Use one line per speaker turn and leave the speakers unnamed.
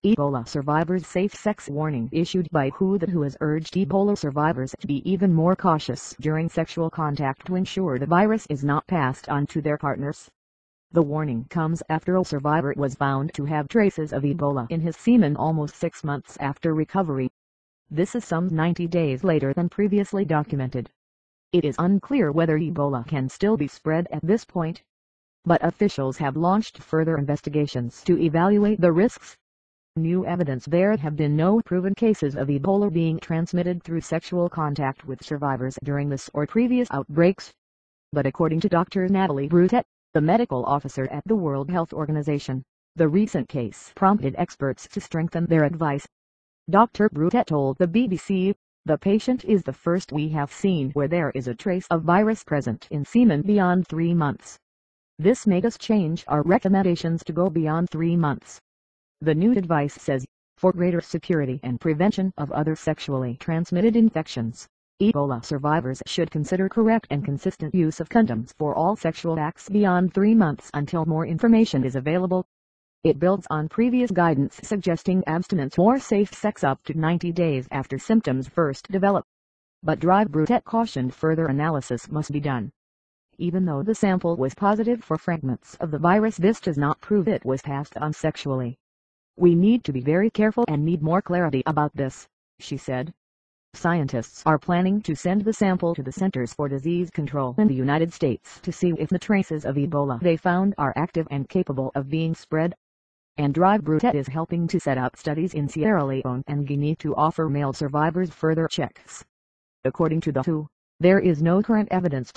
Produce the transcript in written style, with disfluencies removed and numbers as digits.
Ebola survivors safe sex warning issued by WHO has urged Ebola survivors to be even more cautious during sexual contact to ensure the virus is not passed on to their partners. The warning comes after a survivor was found to have traces of Ebola in his semen almost 6 months after recovery. This is some 90 days later than previously documented. It is unclear whether Ebola can still be spread at this point, but officials have launched further investigations to evaluate the risks. New evidence: there have been no proven cases of Ebola being transmitted through sexual contact with survivors during this or previous outbreaks. But according to Dr. Nathalie Broutet, the medical officer at the World Health Organization, the recent case prompted experts to strengthen their advice. Dr. Broutet told the BBC, "The patient is the first we have seen where there is a trace of virus present in semen beyond 3 months. This made us change our recommendations to go beyond 3 months. The new advice says, for greater security and prevention of other sexually transmitted infections, Ebola survivors should consider correct and consistent use of condoms for all sexual acts beyond 3 months until more information is available." It builds on previous guidance suggesting abstinence or safe sex up to 90 days after symptoms first develop. But Broutet cautioned further analysis must be done. Even though the sample was positive for fragments of the virus, this does not prove it was passed on sexually. "We need to be very careful and need more clarity about this," she said. Scientists are planning to send the sample to the Centers for Disease Control in the United States to see if the traces of Ebola they found are active and capable of being spread. And Broutet is helping to set up studies in Sierra Leone and Guinea to offer male survivors further checks. According to the WHO, there is no current evidence